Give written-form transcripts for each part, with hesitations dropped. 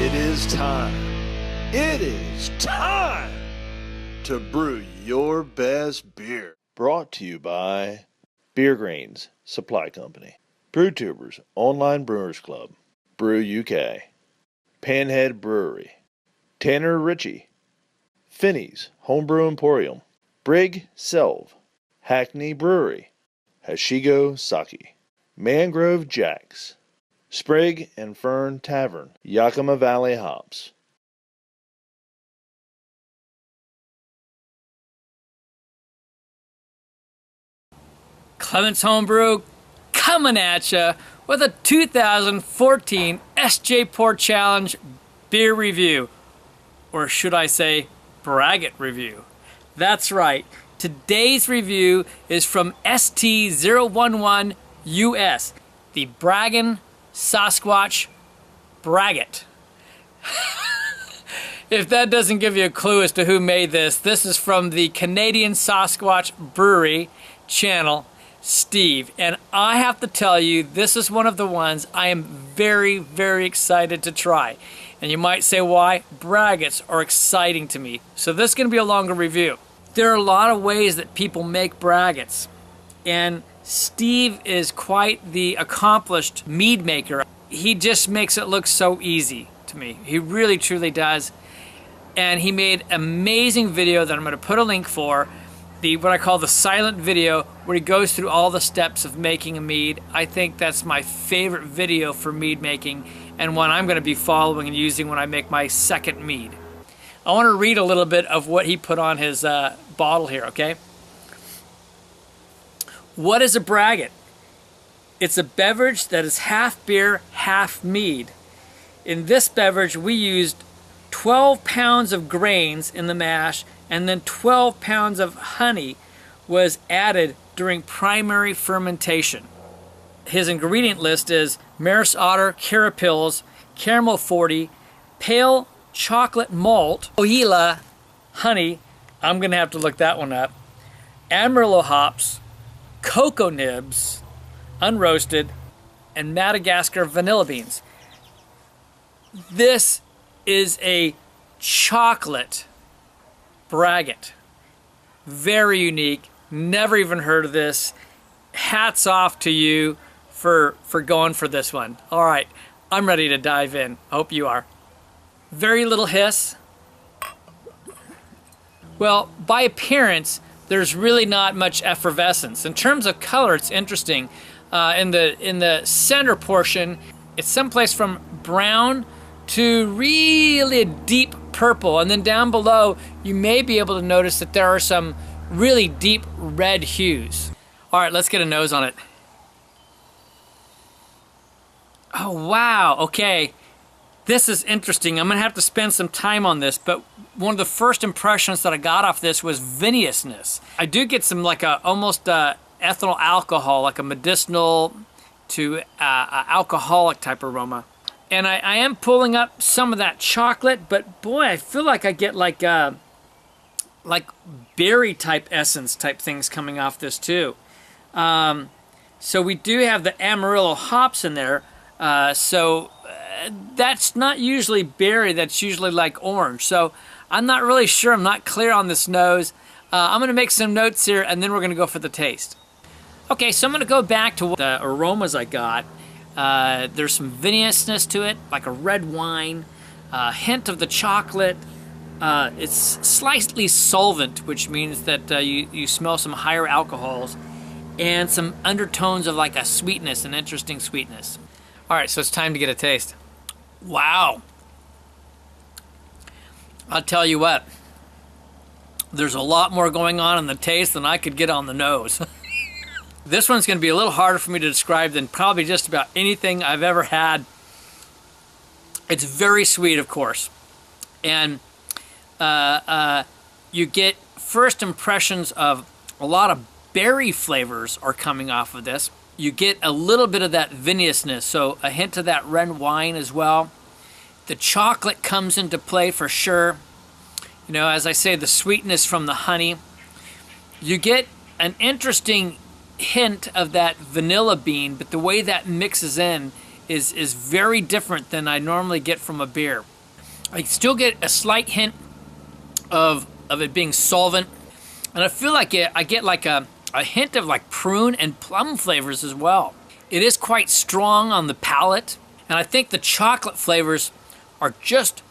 It is time. It is time to brew your best beer. Brought to you by Beer Greens Supply Company, BrewTubers Online Brewers Club, Brew UK, Panhead Brewery, Tanner Ritchie, Finney's Homebrew Emporium, Brig Selv, Hackney Brewery, Hashigo Sake, Mangrove Jacks, Sprig and Fern Tavern, Yakima Valley Hops. Clements Homebrew coming at you with a 2014 SJPORR Challenge beer review, or should I say Braggot review. That's right, today's review is from ST011US, the Braggin Sasquatch Braggot. If that doesn't give you a clue as to who made this, this is from the Canadian Sasquatch Brewery channel, Steve. And I have to tell you, this is one of the ones I am very, very excited to try. And you might say why? Braggots are exciting to me. So this is going to be a longer review. There are a lot of ways that people make braggots. And Steve is quite the accomplished mead maker. He just makes it look so easy to me. He really, truly does. And he made an amazing video that I'm going to put a link for. What I call the silent video, where he goes through all the steps of making a mead. I think that's my favorite video for mead making, and one I'm going to be following and using when I make my second mead. I want to read a little bit of what he put on his bottle here, okay? What is a braggot? It's a beverage that is half beer, half mead. In this beverage, we used 12 pounds of grains in the mash, and then 12 pounds of honey was added during primary fermentation. His ingredient list is Maris Otter, Carapils, Caramel 40, Pale Chocolate Malt, Ohila Honey, I'm gonna have to look that one up, Amarillo hops, cocoa nibs, unroasted, and Madagascar vanilla beans. This is a chocolate braggot. Very unique. Never even heard of this. Hats off to you for going for this one. All right, I'm ready to dive in. I hope you are. Very little hiss. Well, by appearance, there's really not much effervescence. In terms of color, it's interesting. In the center portion, it's someplace from brown to really a deep purple, and then down below you may be able to notice that there are some really deep red hues. All right, let's get a nose on it. Oh wow, okay, this is interesting. I'm gonna have to spend some time on this, but one of the first impressions that I got off this was viniousness. I do get some like a almost ethyl alcohol, like a medicinal to alcoholic type aroma. And I am pulling up some of that chocolate, but boy, I feel like I get like berry type essence type things coming off this too. So we do have the Amarillo hops in there. That's not usually berry, that's usually like orange. So I'm not really sure, I'm not clear on this nose. I'm gonna make some notes here and then we're gonna go for the taste. Okay, so I'm gonna go back to the aromas I got. There's some viniousness to it, like a red wine, a hint of the chocolate. It's slightly solvent, which means that you smell some higher alcohols, and some undertones of like a sweetness, an interesting sweetness. All right, so it's time to get a taste. Wow. I'll tell you what, there's a lot more going on in the taste than I could get on the nose. This one's going to be a little harder for me to describe than probably just about anything I've ever had. It's very sweet, of course. And you get first impressions of a lot of berry flavors are coming off of this. You get a little bit of that viniousness, so a hint of that red wine as well. The chocolate comes into play for sure. You know, as I say, the sweetness from the honey. You get an interesting hint of that vanilla bean, but the way that mixes in is very different than I normally get from a beer. I still get a slight hint of it being solvent, and I feel like I get like a hint of like prune and plum flavors as well. It is quite strong on the palate, and I think the chocolate flavors are just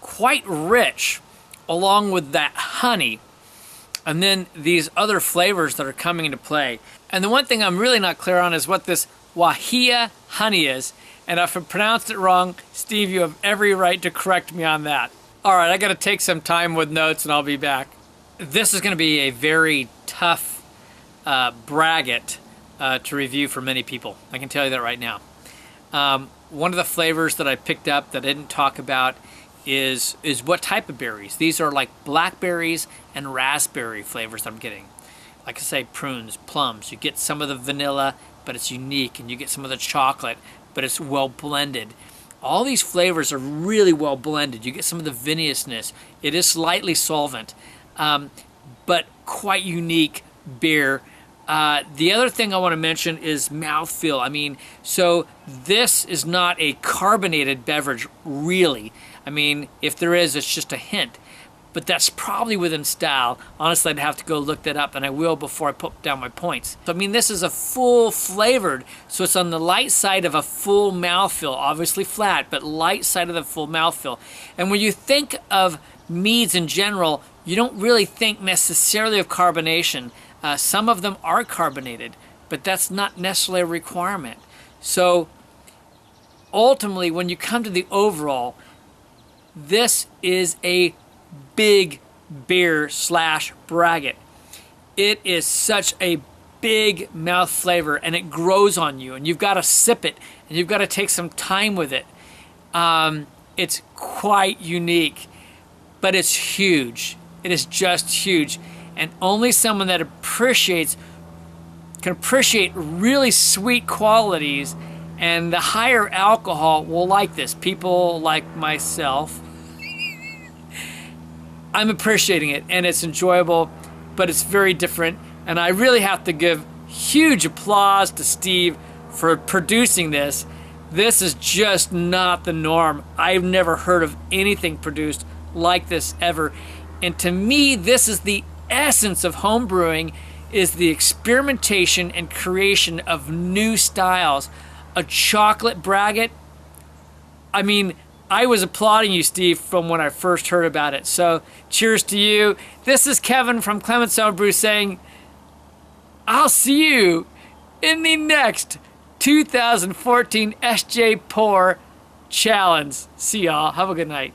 quite rich, along with that honey, and then these other flavors that are coming into play. And the one thing I'm really not clear on is what this Wahia honey is, and if I pronounced it wrong, Steve, you have every right to correct me on that. All right, I gotta take some time with notes and I'll be back. This is gonna be a very tough Braggot to review for many people. I can tell you that right now. One of the flavors that I picked up that I didn't talk about is what type of berries. These are like blackberries and raspberry flavors I'm getting. Like I say, prunes, plums. You get some of the vanilla, but it's unique, and you get some of the chocolate, but it's well blended. All these flavors are really well blended. You get some of the viniousness. It is slightly solvent, but quite unique beer. The other thing I want to mention is mouthfeel. I mean, so this is not a carbonated beverage, really. I mean, if there is, it's just a hint. But that's probably within style. Honestly, I'd have to go look that up, and I will before I put down my points. So, I mean, this is a full flavored, so it's on the light side of a full mouthfeel. Obviously flat, but light side of the full mouthfeel. And when you think of meads in general, you don't really think necessarily of carbonation. Some of them are carbonated, but that's not necessarily a requirement. So ultimately, when you come to the overall, this is a big beer slash Braggot. It is such a big mouth flavor, and it grows on you, and you've got to sip it, and you've got to take some time with it. It's quite unique, but it's huge. It is just huge, and only someone that can appreciate really sweet qualities and the higher alcohol will like this. People like myself, I'm appreciating it, and it's enjoyable, but it's very different. And I really have to give huge applause to Steve for producing this. This is just not the norm. I've never heard of anything produced like this ever. And to me, this is the essence of home brewing, is the experimentation and creation of new styles. A chocolate Braggot, I mean, I was applauding you, Steve, from when I first heard about it. So cheers to you. This is Kevin from Clement's Home Brew saying, I'll see you in the next 2014 SJPORR challenge. See y'all. Have a good night.